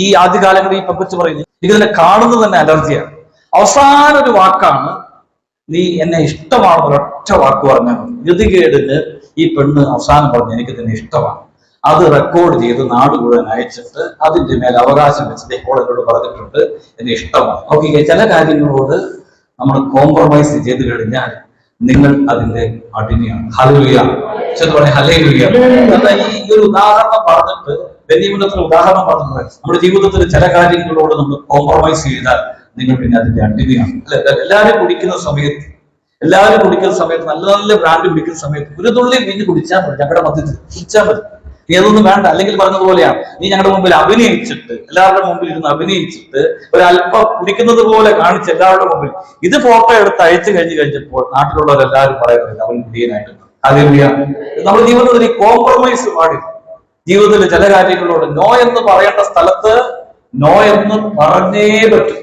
ഈ ആദ്യകാലങ്ങളിൽ ഈ പെങ്കൊച്ചു പറയുന്നത് എനിക്കിതിനെ കാണുന്നത് തന്നെ അലർജിയാണ്. അവസാന ഒരു വാക്കാണ് നീ എന്നെ ഇഷ്ടമാണെന്ന് ഒരൊറ്റ വാക്ക് പറഞ്ഞാൽ മതി. ഗതികേടിന് ഈ പെണ്ണ് അവസാനം പറഞ്ഞു എനിക്ക് തന്നെ ഇഷ്ടമാണ്. അത് റെക്കോർഡ് ചെയ്ത് നാട് മുഴുവൻ അയച്ചിട്ട് അതിന്റെ മേൽ അവകാശം വെച്ചിട്ട് കോളേജോട് പറഞ്ഞിട്ടുണ്ട് എന്നെ ഇഷ്ടമാണ്. ഓക്കെ, ചില കാര്യങ്ങളോട് നമ്മൾ കോംപ്രമൈസ് ചെയ്ത് കഴിഞ്ഞാൽ നിങ്ങൾ അതിന്റെ അടിമയാണ്. Hallelujah, hallelujah. ഈ ഒരു ഉദാഹരണം പറഞ്ഞിട്ട് ബെന്യാമീനത്തിന് ഉദാഹരണം പറഞ്ഞിട്ട് നമ്മുടെ ജീവിതത്തിൽ ചില കാര്യങ്ങളോട് നമ്മൾ കോംപ്രമൈസ് ചെയ്താൽ നിങ്ങൾ പിന്നെ അതിന്റെ അടിമയാണ്. എല്ലാവരും കുടിക്കുന്ന സമയത്ത് നല്ല നല്ല ബ്രാൻഡ് കുടിക്കുന്ന സമയത്ത് ഒരു തുള്ളി വീഞ്ഞ് കുടിച്ചാൽ മതി, ഞങ്ങളുടെ മധ്യത്തിൽ കുടിച്ചാൽ മതി. നീ അതൊന്നും വേണ്ട. അല്ലെങ്കിൽ പറഞ്ഞതുപോലെയാണ്, നീ ഞങ്ങളുടെ മുമ്പിൽ അഭിനയിച്ചിട്ട് എല്ലാവരുടെ മുമ്പിൽ ഇരുന്ന് അഭിനയിച്ചിട്ട് ഒരല്പം കുടിക്കുന്നത് പോലെ കാണിച്ച് എല്ലാവരുടെ മുമ്പിൽ ഇത് ഫോട്ടോ എടുത്ത് അയച്ചു കഴിഞ്ഞപ്പോൾ നാട്ടിലുള്ളവരെല്ലാവരും പറയുന്നത് അവൻ കുടിയനായിട്ടുണ്ട്. ഹല്ലേലൂയ. നമ്മുടെ ജീവിതത്തിൽ ഈ കോംപ്രമൈസ് പാടില്ല. ജീവിതത്തിൽ ചില കാര്യങ്ങളോട് നോ എന്ന് പറയേണ്ട സ്ഥലത്ത് നോ എന്ന് പറഞ്ഞേ പറ്റും.